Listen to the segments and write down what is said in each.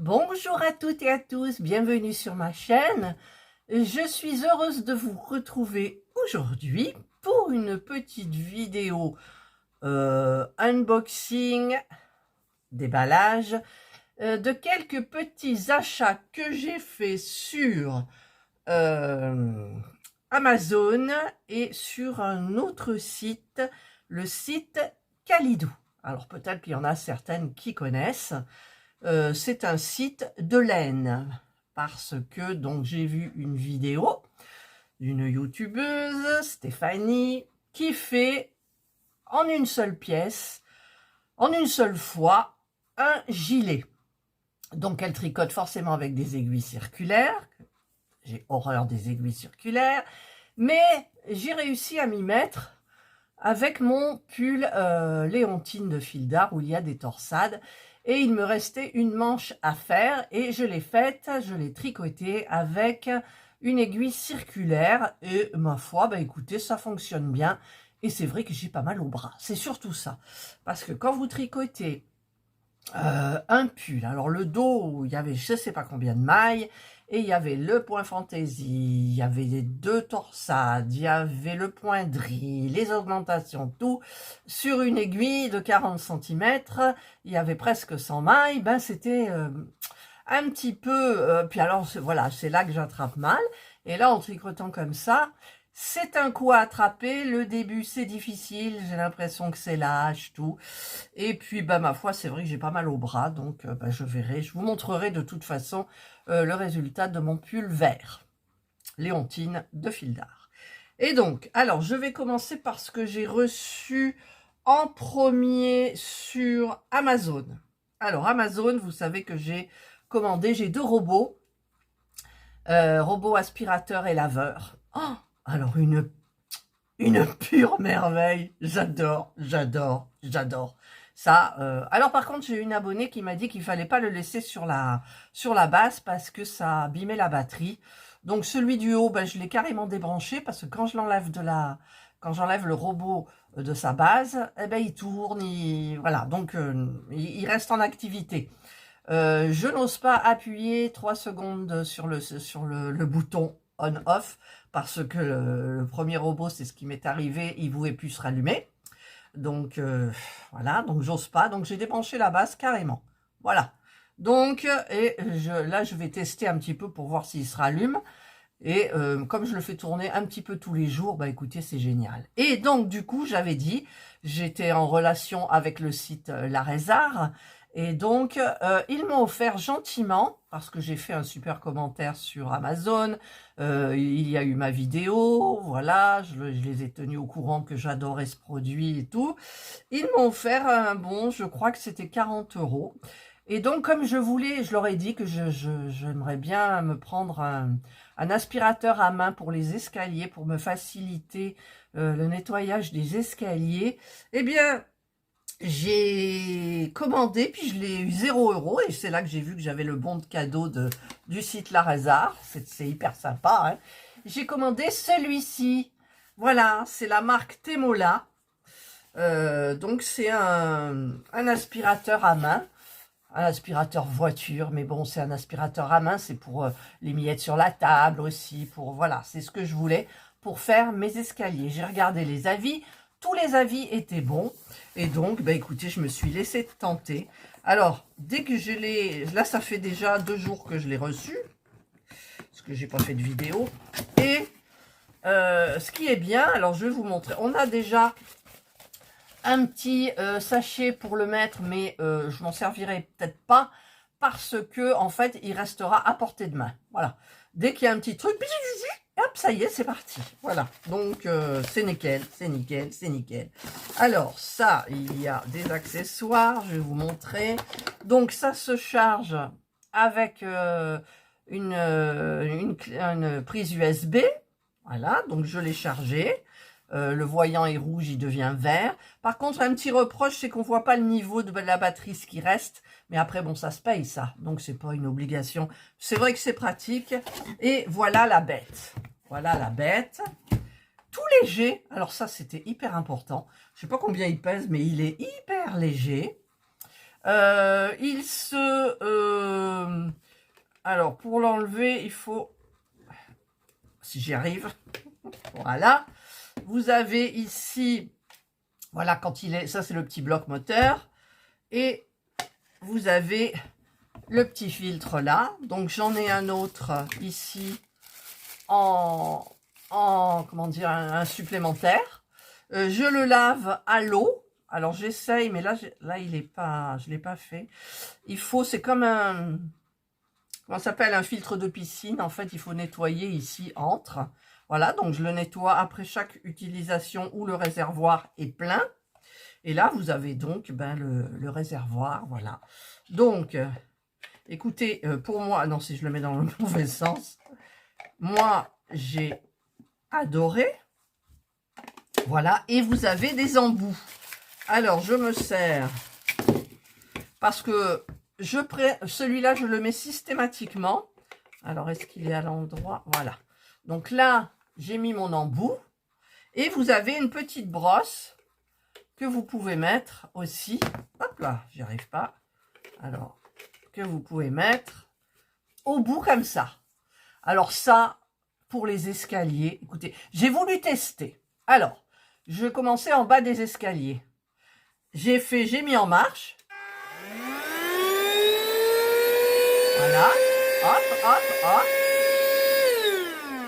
Bonjour à toutes et à tous, bienvenue sur ma chaîne. Je suis heureuse de vous retrouver aujourd'hui pour une petite vidéo unboxing, déballage de quelques petits achats que j'ai fait sur Amazon et sur un autre site, le site Kalidou. Alors peut-être qu'il y en a certaines qui connaissent. C'est un site de laine parce que donc j'ai vu une vidéo d'une youtubeuse, Stéphanie, qui fait en une seule pièce, en une seule fois, un gilet. Donc elle tricote forcément avec des aiguilles circulaires. J'ai horreur des aiguilles circulaires, mais j'ai réussi à m'y mettre avec mon pull Léontine de fil d'art où il y a des torsades. Et il me restait une manche à faire et je l'ai faite, je l'ai tricotée avec une aiguille circulaire et ma foi, bah écoutez, ça fonctionne bien et c'est vrai que j'ai pas mal au bras. C'est surtout ça, parce que quand vous tricotez un pull, alors le dos, il y avait je sais pas combien de mailles, et il y avait le point fantaisie, il y avait les deux torsades, il y avait le point drille, les augmentations, tout, sur une aiguille de 40 cm, il y avait presque 100 mailles, ben c'était un petit peu, puis alors voilà, c'est là que j'attrape mal, et là en tricotant comme ça, c'est un coup à attraper, le début c'est difficile, j'ai l'impression que c'est lâche, tout. Et puis bah ma foi, c'est vrai que j'ai pas mal au bras, donc bah, je verrai, je vous montrerai de toute façon le résultat de mon pull vert. Léontine de fil d'art. Et donc, alors je vais commencer par ce que j'ai reçu en premier sur Amazon. Alors Amazon, vous savez que j'ai commandé, j'ai deux robots, robot aspirateur et laveur. Oh, alors une pure merveille, j'adore, j'adore, j'adore. Ça, alors par contre, j'ai une abonnée qui m'a dit qu'il fallait pas le laisser sur la base parce que ça abîmait la batterie. Donc celui du haut, ben, je l'ai carrément débranché parce que quand je l'enlève quand j'enlève le robot de sa base, eh ben il tourne, voilà, donc il reste en activité. Je n'ose pas appuyer 3 secondes sur le bouton on-off parce que le premier robot, c'est ce qui m'est arrivé, il ne pouvait plus se rallumer. Donc, voilà, donc j'ose pas. Donc, j'ai débranché la base carrément. Voilà. Donc, là, je vais tester un petit peu pour voir s'il se rallume. Et comme je le fais tourner un petit peu tous les jours, bah écoutez, c'est génial. Et donc, du coup, j'avais dit, j'étais en relation avec le site La Rézard. Et donc, ils m'ont offert gentiment, parce que j'ai fait un super commentaire sur Amazon, il y a eu ma vidéo, voilà, je les ai tenus au courant que j'adorais ce produit et tout. Ils m'ont offert un bon, je crois que c'était 40 €. Et donc, comme je voulais, je leur ai dit que j'aimerais bien me prendre un aspirateur à main pour les escaliers, pour me faciliter le nettoyage des escaliers, eh bien, j'ai commandé, puis je l'ai eu 0 €, et c'est là que j'ai vu que j'avais le bon de cadeau du site La Rézard, c'est hyper sympa, hein. J'ai commandé celui-ci, voilà, c'est la marque Temola, donc c'est un aspirateur à main, un aspirateur voiture, mais bon, c'est un aspirateur à main, c'est pour les miettes sur la table aussi, pour, voilà, c'est ce que je voulais pour faire mes escaliers. J'ai regardé les avis, tous les avis étaient bons, et donc, bah écoutez, je me suis laissée tenter. Alors, dès que je l'ai, là, ça fait déjà 2 jours que je l'ai reçu, parce que j'ai pas fait de vidéo, et ce qui est bien, alors je vais vous montrer, on a déjà un petit sachet pour le mettre, mais je m'en servirai peut-être pas parce que en fait il restera à portée de main. Voilà, dès qu'il y a un petit truc, hop, ça y est, c'est parti. Voilà, donc c'est nickel, c'est nickel, c'est nickel. Alors ça, il y a des accessoires, je vais vous montrer. Donc ça se charge avec une prise USB. Voilà, donc je l'ai chargé. Le voyant est rouge, il devient vert. Par contre, un petit reproche, c'est qu'on voit pas le niveau de la batterie, ce qui reste. Mais après, bon, ça se paye, ça. Donc, c'est pas une obligation. C'est vrai que c'est pratique. Et voilà la bête. Voilà la bête. Tout léger. Alors ça, c'était hyper important. Je sais pas combien il pèse, mais il est hyper léger. Il se Alors, pour l'enlever, il faut... Si j'y arrive. Voilà. Vous avez ici... Voilà, quand il est... Ça, c'est le petit bloc moteur. Et vous avez le petit filtre là. Donc, j'en ai un autre ici en comment dire, un supplémentaire. Je le lave à l'eau. Alors, j'essaye, mais là, il est pas... Je l'ai pas fait. Il faut... C'est comme un... Comment ça s'appelle, un filtre de piscine. En fait, il faut nettoyer ici entre. Voilà, donc je le nettoie après chaque utilisation où le réservoir est plein. Et là, vous avez donc ben, le réservoir, voilà. Donc, écoutez, pour moi, non, si je le mets dans le mauvais sens, moi, j'ai adoré. Voilà, et vous avez des embouts. Alors, je me sers, parce que celui-là, je le mets systématiquement. Alors, est-ce qu'il est à l'endroit? Voilà. Donc là, j'ai mis mon embout. Et vous avez une petite brosse que vous pouvez mettre aussi. Hop là, j'y arrive pas. Alors, que vous pouvez mettre au bout comme ça. Alors ça, pour les escaliers, écoutez, j'ai voulu tester. Alors, je commençais en bas des escaliers. J'ai mis en marche. Voilà. Hop, hop, hop.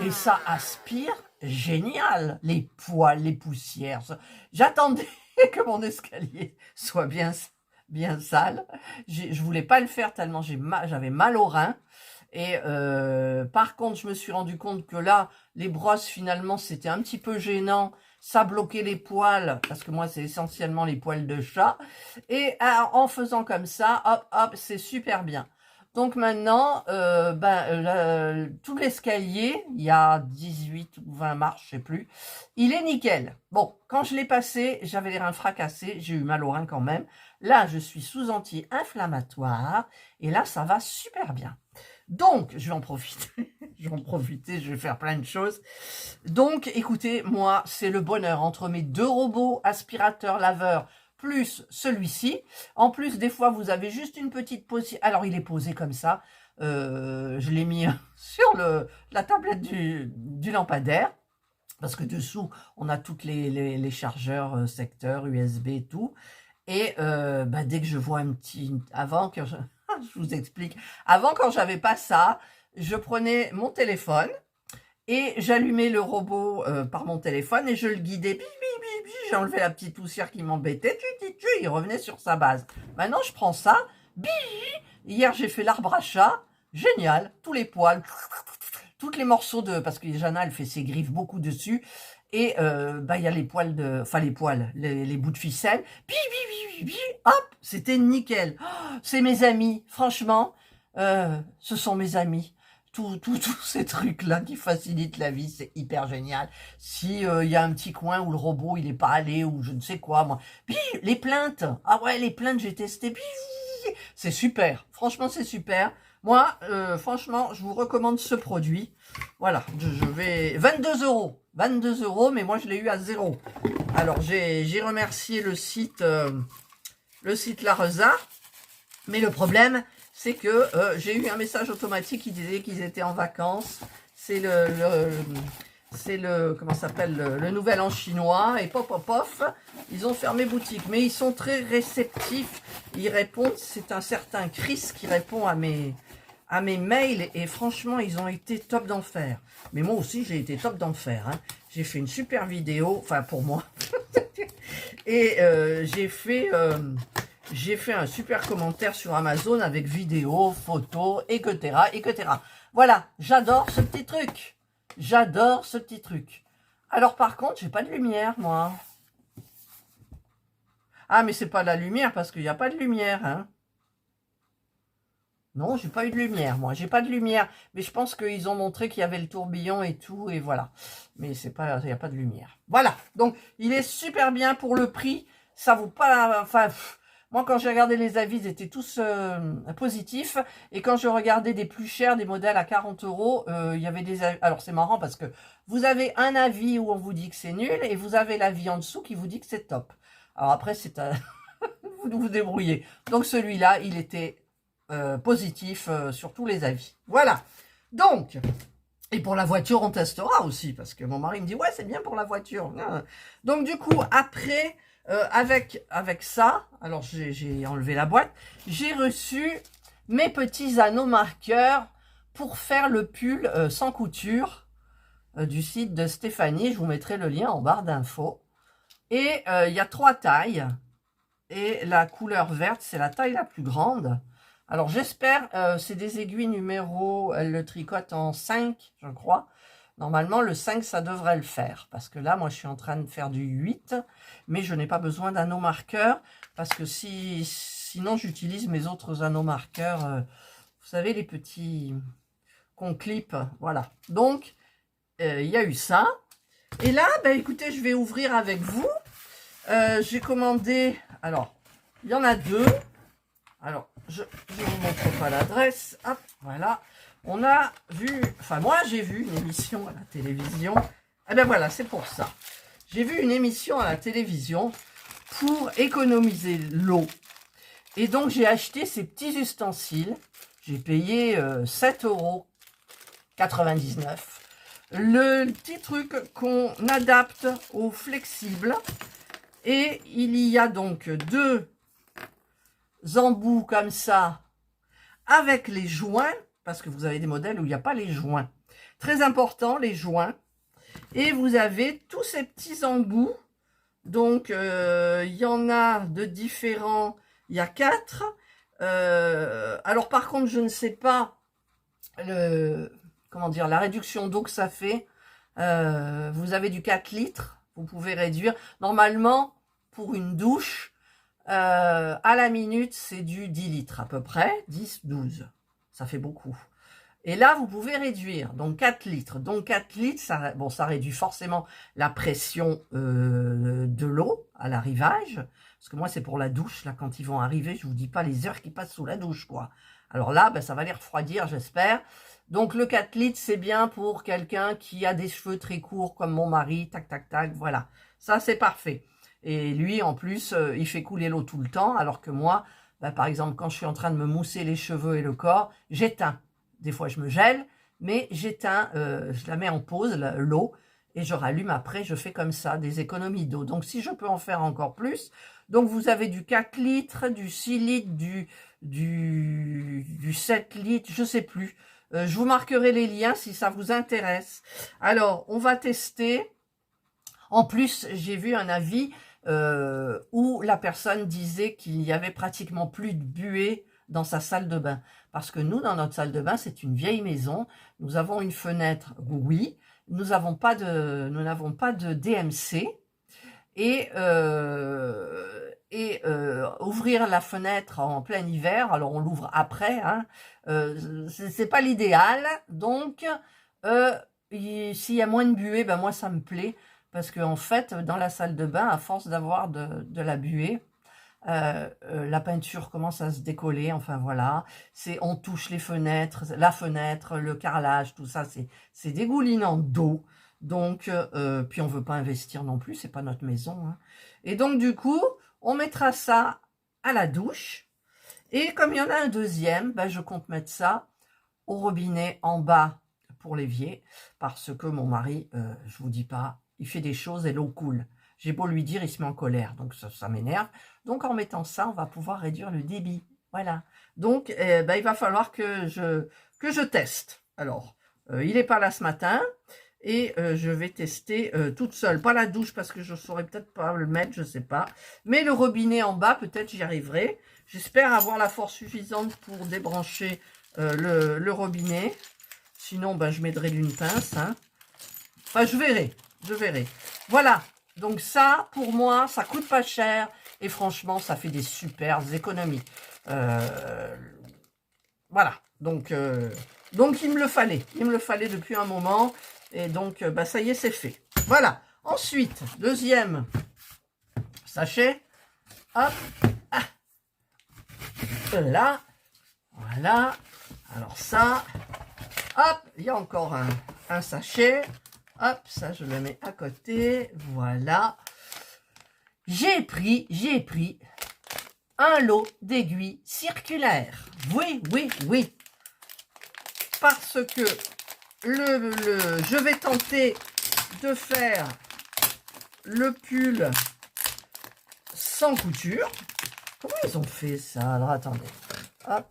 Et ça aspire génial. Les poils, les poussières. J'attendais que mon escalier soit bien sale. Je voulais pas le faire tellement j'avais mal au rein. Et par contre, je me suis rendu compte que là, les brosses, finalement, c'était un petit peu gênant. Ça bloquait les poils, parce que moi, c'est essentiellement les poils de chat. Et en faisant comme ça, hop, hop, c'est super bien. Donc maintenant, tout l'escalier, il y a 18 ou 20 marches, je sais plus, il est nickel. Bon, quand je l'ai passé, j'avais les reins fracassés, j'ai eu mal au rein quand même. Là, je suis sous anti-inflammatoire, et là, ça va super bien. Donc, je vais en profiter, je vais faire plein de choses. Donc, écoutez, moi, c'est le bonheur entre mes deux robots aspirateurs laveurs, plus celui-ci. En plus, des fois, vous avez juste une petite pause. Alors, il est posé comme ça. Je l'ai mis sur la tablette du lampadaire. Parce que dessous, on a toutes les chargeurs secteurs, USB et tout. Et dès que je vois un petit... Avant, que je vous explique. Avant, quand j'avais pas ça, je prenais mon téléphone et j'allumais le robot par mon téléphone et je le guidais. J'enlevais la petite poussière qui m'embêtait. Il revenait sur sa base. Maintenant, je prends ça. Hier, j'ai fait l'arbre à chat. Génial. Tous les poils. Tous les morceaux de... Parce que Jana, elle fait ses griffes beaucoup dessus. Et il y a les poils de... Enfin, les poils. Les bouts de ficelle. Hop, c'était nickel. Oh, c'est mes amis. Franchement, ce sont mes amis. Tous ces trucs-là qui facilitent la vie, c'est hyper génial. Si y a un petit coin où le robot il est pas allé ou je ne sais quoi, moi. Les plaintes. Ah ouais, les plaintes, j'ai testé. C'est super. Franchement, c'est super. Moi, franchement, je vous recommande ce produit. Voilà, je vais... 22 €. 22 €, mais moi, je l'ai eu à 0. Alors, j'ai remercié le site Lareza. Mais le problème, c'est que j'ai eu un message automatique qui disait qu'ils étaient en vacances. C'est comment ça s'appelle, le nouvel an chinois. Et pof, ils ont fermé boutique. Mais ils sont très réceptifs. Ils répondent. C'est un certain Chris qui répond à mes mails. Et franchement, ils ont été top d'enfer. Mais moi aussi, j'ai été top d'enfer. Hein. J'ai fait une super vidéo. Enfin, pour moi. Et j'ai fait un super commentaire sur Amazon avec vidéo, photo, etc., etc. Voilà, j'adore ce petit truc. J'adore ce petit truc. Alors par contre, j'ai pas de lumière, moi. Ah, mais c'est pas la lumière parce qu'il n'y a pas de lumière, hein. Non, j'ai pas eu de lumière, moi. J'ai pas de lumière. Mais je pense qu'ils ont montré qu'il y avait le tourbillon et tout, et voilà. Mais c'est pas, il n'y a pas de lumière. Voilà. Donc, il est super bien pour le prix. Ça vaut pas, enfin... Moi, quand j'ai regardé les avis, ils étaient tous positifs. Et quand je regardais des plus chers, des modèles à 40 €, il y avait des avis. Alors, c'est marrant parce que vous avez un avis où on vous dit que c'est nul et vous avez l'avis en dessous qui vous dit que c'est top. Alors après, c'est à... vous vous débrouillez. Donc, celui-là, il était positif sur tous les avis. Voilà. Donc, et pour la voiture, on testera aussi, parce que mon mari me dit, ouais, c'est bien pour la voiture. Donc, du coup, après, avec ça, alors j'ai enlevé la boîte, j'ai reçu mes petits anneaux marqueurs pour faire le pull sans couture du site de Stéphanie. Je vous mettrai le lien en barre d'infos. Et il y a 3 tailles. Et la couleur verte, c'est la taille la plus grande. Alors, j'espère, c'est des aiguilles numéro, elle le tricote en 5, je crois. Normalement, le 5, ça devrait le faire. Parce que là, moi, je suis en train de faire du 8. Mais je n'ai pas besoin d'anneaux marqueurs. Parce que sinon, j'utilise mes autres anneaux marqueurs. Vous savez, les petits qu'on clip. Voilà. Donc, il y a eu ça. Et là, ben, écoutez, je vais ouvrir avec vous. J'ai commandé... Alors, il y en a 2. Alors, je ne vous montre pas l'adresse. Hop, voilà. On a vu, enfin moi j'ai vu une émission à la télévision. Eh bien voilà, c'est pour ça. J'ai vu une émission à la télévision pour économiser l'eau. Et donc j'ai acheté ces petits ustensiles. J'ai payé 7,99 €. Le petit truc qu'on adapte au flexible. Et il y a donc 2 embouts comme ça avec les joints, parce que vous avez des modèles où il n'y a pas les joints. Très important, les joints. Et vous avez tous ces petits embouts. Donc, il y en a de différents. Il y a 4. Alors, par contre, je ne sais pas comment dire, la réduction d'eau que ça fait. Vous avez du 4 litres. Vous pouvez réduire. Normalement, pour une douche, à la minute, c'est du 10 litres à peu près. 10, 12. Ça fait beaucoup. Et là, vous pouvez réduire. Donc, 4 litres. Donc, 4 litres, ça, bon, ça réduit forcément la pression de l'eau à l'arrivage. Parce que moi, c'est pour la douche. Là, quand ils vont arriver, je vous dis pas les heures qui passent sous la douche, quoi. Alors là, ben, ça va les refroidir, j'espère. Donc, le 4 litres, c'est bien pour quelqu'un qui a des cheveux très courts, comme mon mari. Tac, tac, tac, voilà. Ça, c'est parfait. Et lui, en plus, il fait couler l'eau tout le temps. Alors que moi, ben, par exemple, quand je suis en train de me mousser les cheveux et le corps, j'éteins. Des fois, je me gèle, mais j'éteins, je la mets en pause, l'eau, et je rallume après, je fais comme ça, des économies d'eau. Donc, si je peux en faire encore plus, donc vous avez du 4 litres, du 6 litres, du 7 litres, je sais plus. Je vous marquerai les liens si ça vous intéresse. Alors, on va tester. En plus, j'ai vu un avis où la personne disait qu'il y avait pratiquement plus de buée dans sa salle de bain. Parce que nous, dans notre salle de bain, c'est une vieille maison. Nous avons une fenêtre, oui. Nous n'avons pas de DMC. Et ouvrir la fenêtre en plein hiver, alors on l'ouvre après, hein, c'est pas l'idéal. Donc, s'il y a moins de buée, ben moi, ça me plaît. Parce qu'en fait, dans la salle de bain, à force d'avoir de la buée, la peinture commence à se décoller, enfin voilà, on touche les fenêtres, la fenêtre, le carrelage, tout ça, c'est dégoulinant d'eau. Donc, puis on veut pas investir non plus, c'est pas notre maison. Hein. Et donc du coup, on mettra ça à la douche. Et comme il y en a un deuxième, ben, je compte mettre ça au robinet en bas pour l'évier, parce que mon mari, je vous dis pas, il fait des choses et l'eau coule. J'ai beau lui dire, il se met en colère, donc ça m'énerve. Donc, en mettant ça, on va pouvoir réduire le débit. Voilà. Donc, ben, il va falloir que je teste. Alors, il n'est pas là ce matin et je vais tester toute seule. Pas la douche parce que je ne saurais peut-être pas le mettre, je ne sais pas. Mais le robinet en bas, peut-être j'y arriverai. J'espère avoir la force suffisante pour débrancher le robinet. Sinon, ben, je m'aiderai d'une pince. Hein. Enfin, je verrai. Je verrai. Voilà. Donc ça, pour moi, ça coûte pas cher. Et franchement, ça fait des super économies. Voilà. Donc, il me le fallait. Il me le fallait depuis un moment. Et donc, bah, ça y est, c'est fait. Voilà. Ensuite, deuxième sachet. Hop. Ah. Là. Voilà. Alors ça. Hop. Il y a encore un sachet. Hop, ça, je le mets à côté. Voilà. J'ai pris un lot d'aiguilles circulaires. Oui, oui, oui. Parce que je vais tenter de faire le pull sans couture. Comment ils ont fait ça? Alors, attendez. Hop.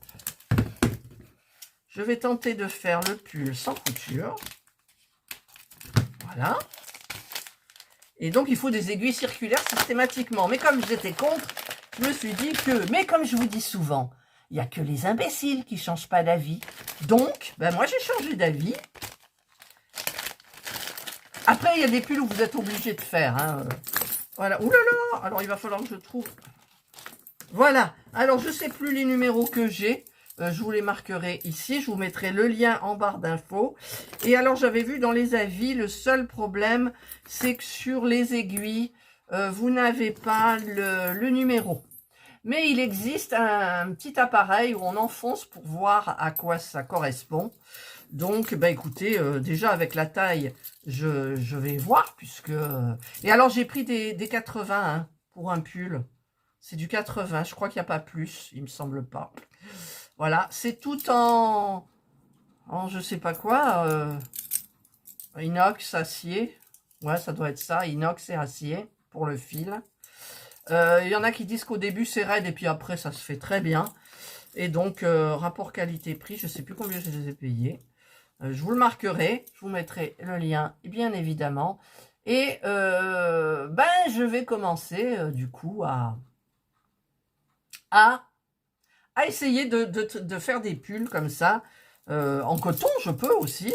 Je vais tenter de faire le pull sans couture. Voilà. Et donc, il faut des aiguilles circulaires systématiquement. Mais comme j'étais contre, je me suis dit que... Mais comme je vous dis souvent, il n'y a que les imbéciles qui ne changent pas d'avis. Donc, ben moi, j'ai changé d'avis. Après, il y a des pulls où vous êtes obligé de faire. Hein. Voilà. Ouh là là! Alors, il va falloir que je trouve... Voilà. Alors, je ne sais plus les numéros que j'ai. Je vous les marquerai ici. Je vous mettrai le lien en barre d'infos. Et alors, j'avais vu dans les avis, le seul problème, c'est que sur les aiguilles, vous n'avez pas le numéro. Mais il existe un petit appareil où on enfonce pour voir à quoi ça correspond. Donc, bah écoutez, déjà avec la taille, je vais voir puisque... Et alors, j'ai pris des 80 hein, pour un pull. C'est du 80, je crois qu'il n'y a pas plus, il me semble pas. Voilà, c'est tout en je sais pas quoi, inox, acier. Ouais, ça doit être ça, inox et acier pour le fil. Il y en a qui disent qu'au début c'est raide et puis après ça se fait très bien. Et donc, rapport qualité-prix, je sais plus combien je les ai payés. Je vous le marquerai, je vous mettrai le lien, bien évidemment. Et ben, je vais commencer du coup à essayer de faire des pulls comme ça. En coton, je peux aussi.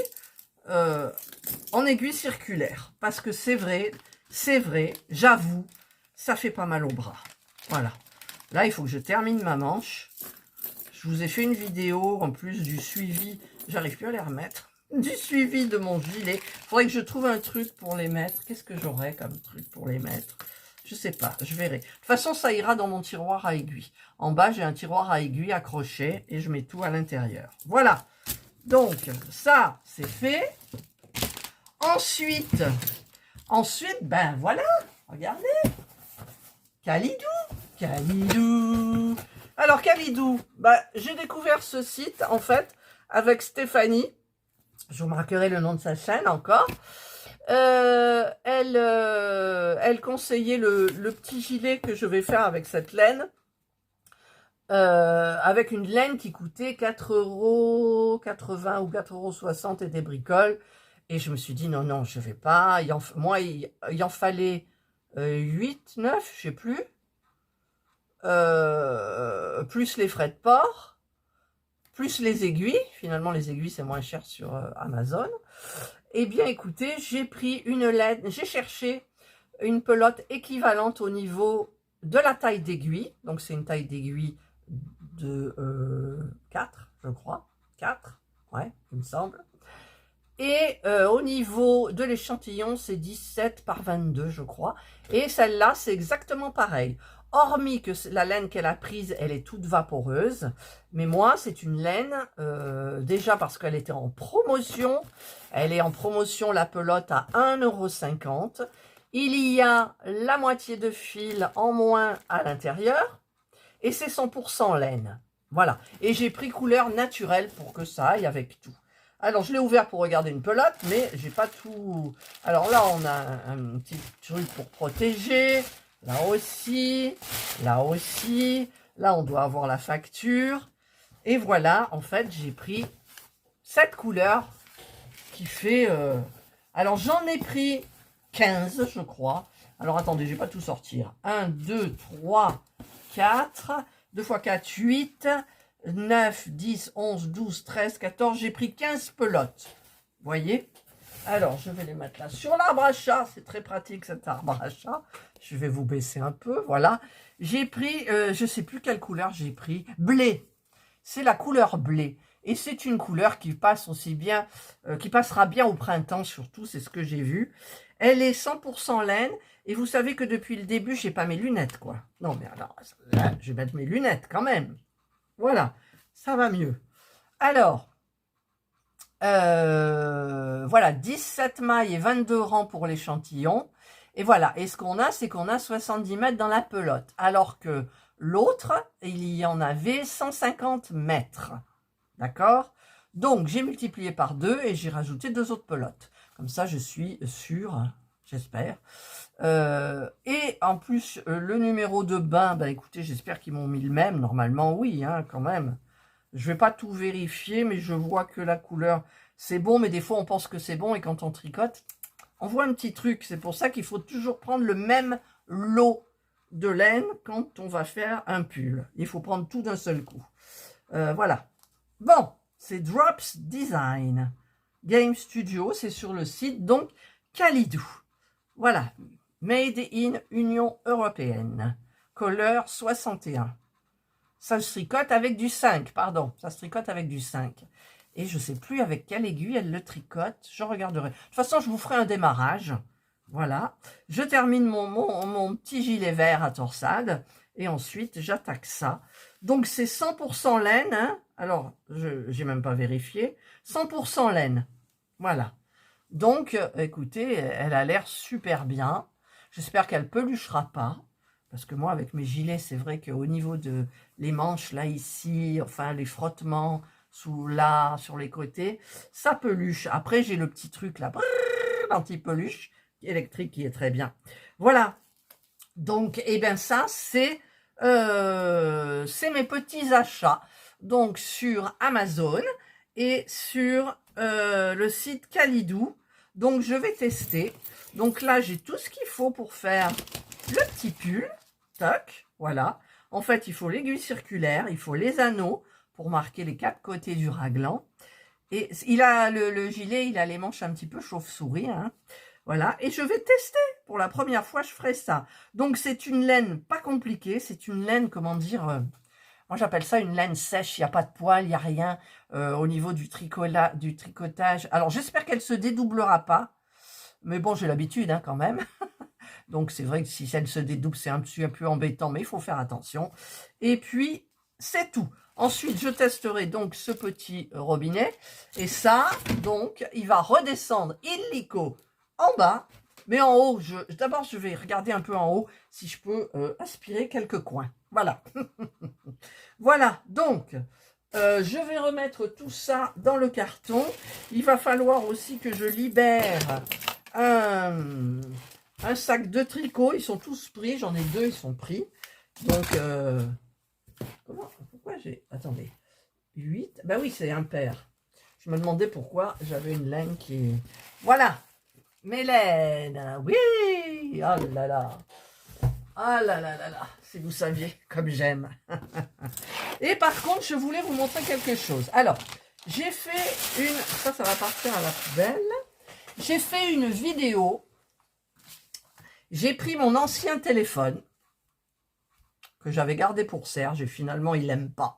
En aiguille circulaire. Parce que c'est vrai, j'avoue, ça fait pas mal au bras. Voilà. Là, il faut que je termine ma manche. Je vous ai fait une vidéo en plus du suivi. J'arrive plus à les remettre. Du suivi de mon gilet. Il faudrait que je trouve un truc pour les mettre. Qu'est-ce que j'aurais comme truc pour les mettre? Je sais pas, je verrai. De toute façon, ça ira dans mon tiroir à aiguilles. En bas, j'ai un tiroir à aiguilles accroché et je mets tout à l'intérieur. Voilà. Donc, ça, c'est fait. Ensuite, ben voilà. Regardez. Kalidou. Alors, Kalidou, ben, j'ai découvert ce site, en fait, avec Stéphanie. Je vous marquerai le nom de sa chaîne encore. Elle conseillait le petit gilet que je vais faire avec cette laine. Avec une laine qui coûtait 4,80 € ou 4,60 € et des bricoles. Et je me suis dit, non, je vais pas. Il en fallait 8, 9, je sais plus. Plus les frais de port. Plus les aiguilles. Finalement, les aiguilles, c'est moins cher sur Amazon. Eh bien, écoutez, j'ai pris une laine. J'ai cherché une pelote équivalente au niveau de la taille d'aiguille. Donc, c'est une taille d'aiguille de 4, je crois. 4, ouais, il me semble. Et au niveau de l'échantillon, c'est 17 par 22, je crois. Et celle-là, c'est exactement pareil. Hormis que la laine qu'elle a prise, elle est toute vaporeuse. Mais moi, c'est une laine, déjà parce qu'elle était en promotion. Elle est en promotion, la pelote, à 1,50 €. Il y a la moitié de fil en moins à l'intérieur. Et c'est 100% laine. Voilà. Et j'ai pris couleur naturelle pour que ça aille avec tout. Alors, je l'ai ouvert pour regarder une pelote, mais j'ai pas tout... Alors là, on a un petit truc pour protéger. Là aussi. Là aussi. Là, on doit avoir la facture. Et voilà, en fait, j'ai pris cette couleur qui fait... Alors, j'en ai pris 15, je crois. Alors, attendez, je vais pas tout sortir. 1, 2, 3, 4. 2 x 4, 8. 9, 10, 11, 12, 13, 14. J'ai pris 15 pelotes. Vous voyez? Alors, je vais les mettre là sur l'arbre à chat. C'est très pratique cet arbre à chat. Je vais vous baisser un peu. Voilà. J'ai pris, je ne sais plus quelle couleur j'ai pris. Blé. C'est la couleur blé. Et c'est une couleur qui passe aussi bien, qui passera bien au printemps surtout. C'est ce que j'ai vu. Elle est 100% laine. Et vous savez que depuis le début, j'ai pas mes lunettes, quoi. Non, mais alors, là, je vais mettre mes lunettes quand même. Voilà, ça va mieux. Alors, voilà, 17 mailles et 22 rangs pour l'échantillon. Et voilà, et ce qu'on a, c'est qu'on a 70 mètres dans la pelote. Alors que L'autre, il y en avait 150 mètres. D'accord? Donc, j'ai multiplié par 2 et j'ai rajouté 2 autres pelotes. Comme ça, je suis sûre, j'espère. Et en plus, le numéro de bain, bah écoutez, j'espère qu'ils m'ont mis le même. Normalement, oui, hein, quand même. Je vais pas tout vérifier, mais je vois que la couleur, c'est bon. Mais des fois, on pense que c'est bon et quand on tricote, on voit un petit truc. C'est pour ça qu'il faut toujours prendre le même lot de laine quand on va faire un pull. Il faut prendre tout d'un seul coup. Voilà. Bon, c'est Drops Design. Game Studio, c'est sur le site, donc Calidou. Voilà. Made in Union Européenne. Couleur 61. Ça se tricote avec du 5, pardon. Ça se tricote avec du 5. Et je ne sais plus avec quelle aiguille elle le tricote. Je regarderai. De toute façon, je vous ferai un démarrage. Voilà. Je termine mon petit gilet vert à torsade. Et ensuite, j'attaque ça. Donc, c'est 100% laine. Hein. Alors, je n'ai même pas vérifié. 100% laine. Voilà. Donc, écoutez, elle a l'air super bien. J'espère qu'elle ne peluchera pas. Parce que moi, avec mes gilets, c'est vrai qu'au niveau de les manches, là, ici, enfin, les frottements là, sur les côtés, ça peluche. Après, j'ai le petit truc là, anti-peluche électrique qui est très bien. Voilà. Donc, eh bien, ça, c'est mes petits achats. Donc, sur Amazon et sur le site Calidou. Donc, je vais tester. Donc là, j'ai tout ce qu'il faut pour faire le petit pull. Toc, voilà. En fait, il faut l'aiguille circulaire, il faut les anneaux pour marquer les 4 côtés du raglan. Et il a le gilet, il a les manches un petit peu chauve-souris. Hein. Voilà. Et je vais tester. Pour la première fois, je ferai ça. Donc, c'est une laine pas compliquée. C'est une laine, comment dire... moi, j'appelle ça une laine sèche. Il n'y a pas de poils, il n'y a rien au niveau du tricotage. Alors, j'espère qu'elle ne se dédoublera pas. Mais bon, j'ai l'habitude hein, quand même. Donc, c'est vrai que si elle se dédouble, c'est un peu embêtant, mais il faut faire attention. Et puis, c'est tout. Ensuite, je testerai donc ce petit robinet. Et ça, donc, il va redescendre illico en bas. Mais en haut, d'abord, je vais regarder un peu en haut si je peux aspirer quelques coins. Voilà. Voilà, donc, je vais remettre tout ça dans le carton. Il va falloir aussi que je libère un sac de tricot. Ils sont tous pris. J'en ai 2, ils sont pris. Donc, pourquoi j'ai... Attendez. 8. Ben oui, c'est impair. Je me demandais pourquoi j'avais une laine qui est... Voilà. Mes laines. Oui. Oh là là. Ah là là là là. Si vous saviez comme j'aime. Et par contre, je voulais vous montrer quelque chose. Alors, j'ai fait une... Ça va partir à la poubelle. J'ai fait une vidéo. J'ai pris mon ancien téléphone que j'avais gardé pour Serge et finalement, il n'aime pas.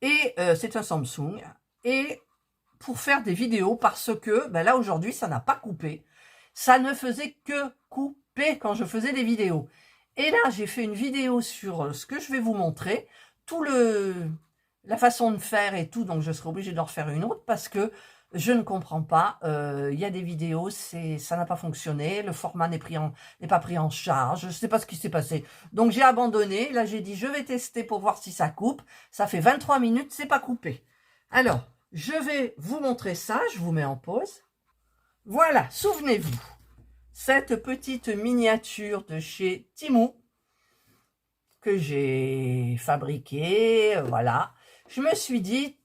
Et c'est un Samsung. Et pour faire des vidéos parce que ben là, aujourd'hui, ça n'a pas coupé. Ça ne faisait que couper quand je faisais des vidéos. Et là, j'ai fait une vidéo sur ce que je vais vous montrer, la façon de faire et tout, donc je serai obligée d'en refaire une autre parce que je ne comprends pas. Il y a des vidéos, ça n'a pas fonctionné, le format n'est pas pris en charge, je ne sais pas ce qui s'est passé. Donc j'ai abandonné, là j'ai dit je vais tester pour voir si ça coupe. Ça fait 23 minutes, c'est pas coupé. Alors, je vais vous montrer ça, je vous mets en pause. Voilà, souvenez-vous. Cette petite miniature de chez Temu que j'ai fabriquée, voilà. Je me suis dit,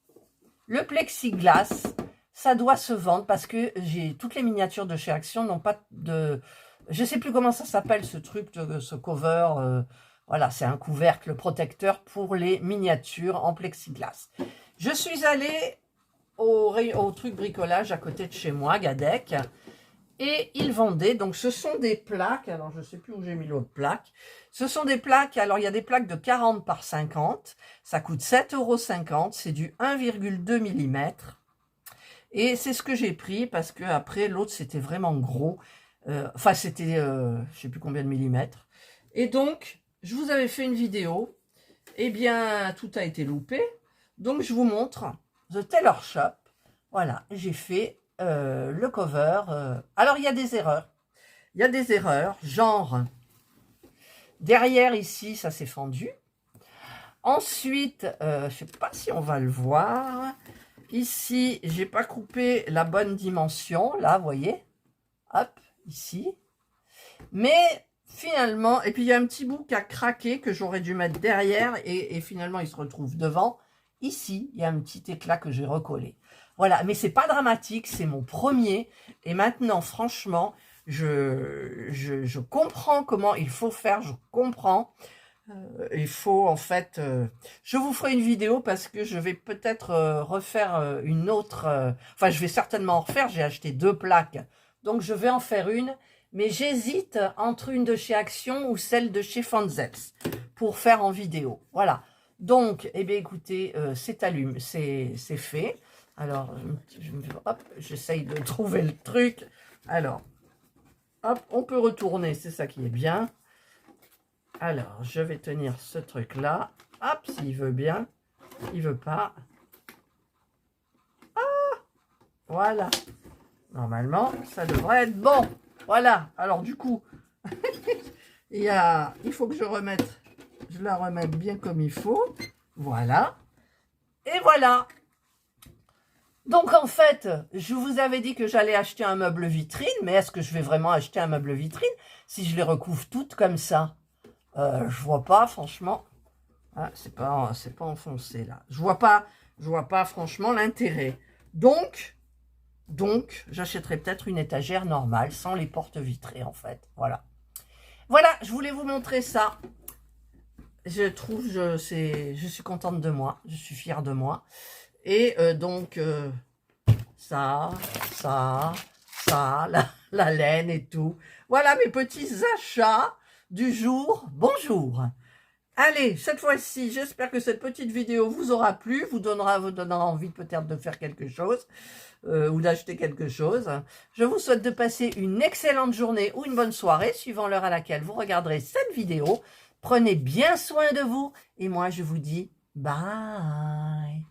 le plexiglas, ça doit se vendre parce que toutes les miniatures de chez Action n'ont pas de... Je ne sais plus comment ça s'appelle ce truc, ce cover. Voilà, c'est un couvercle protecteur pour les miniatures en plexiglas. Je suis allée au truc bricolage à côté de chez moi, Gadec. Et ils vendaient, donc ce sont des plaques, alors je ne sais plus où j'ai mis l'autre plaque. Ce sont des plaques, alors il y a des plaques de 40 par 50, ça coûte 7,50 €, c'est du 1,2 mm. Et c'est ce que j'ai pris parce que après l'autre c'était vraiment gros, enfin c'était je ne sais plus combien de millimètres. Et donc, je vous avais fait une vidéo, eh bien tout a été loupé, donc je vous montre The Tailor Shop. Voilà, j'ai fait... le cover. Alors, il y a des erreurs. Il y a des erreurs, genre, derrière ici, ça s'est fendu. Ensuite, je ne sais pas si on va le voir. Ici, j'ai pas coupé la bonne dimension. Là, vous voyez. Hop, ici. Mais finalement, et puis il y a un petit bout qui a craqué que j'aurais dû mettre derrière et finalement il se retrouve devant. Ici, il y a un petit éclat que j'ai recollé. Voilà, mais c'est pas dramatique, c'est mon premier. Et maintenant, franchement, je comprends comment il faut faire, je comprends. Il faut en fait... je vous ferai une vidéo parce que je vais peut-être refaire une autre... enfin, je vais certainement en refaire, j'ai acheté 2 plaques. Donc, je vais en faire une. Mais j'hésite entre une de chez Action ou celle de chez Fanzeps pour faire en vidéo. Voilà. Donc, eh bien, écoutez, c'est allumé, c'est fait. Alors, hop, j'essaye de trouver le truc. Alors, hop, on peut retourner, c'est ça qui est bien. Alors, je vais tenir ce truc-là. Hop, s'il veut bien. Il veut pas. Ah, voilà. Normalement, ça devrait être bon. Voilà. Alors, du coup, il faut que je la remette bien comme il faut. Voilà. Et voilà. Donc, en fait, je vous avais dit que j'allais acheter un meuble vitrine. Mais est-ce que je vais vraiment acheter un meuble vitrine si je les recouvre toutes comme ça? Je vois pas, franchement. Ah, c'est pas enfoncé, là. Je vois pas, franchement, l'intérêt. Donc, j'achèterai peut-être une étagère normale, sans les portes vitrées, en fait. Voilà. Voilà, je voulais vous montrer ça. Je trouve, je suis contente de moi. Je suis fière de moi. Et donc, ça, la laine et tout. Voilà mes petits achats du jour. Bonjour. Allez, cette fois-ci, j'espère que cette petite vidéo vous aura plu, vous donnera envie peut-être de faire quelque chose ou d'acheter quelque chose. Je vous souhaite de passer une excellente journée ou une bonne soirée, suivant l'heure à laquelle vous regarderez cette vidéo. Prenez bien soin de vous et moi, je vous dis bye.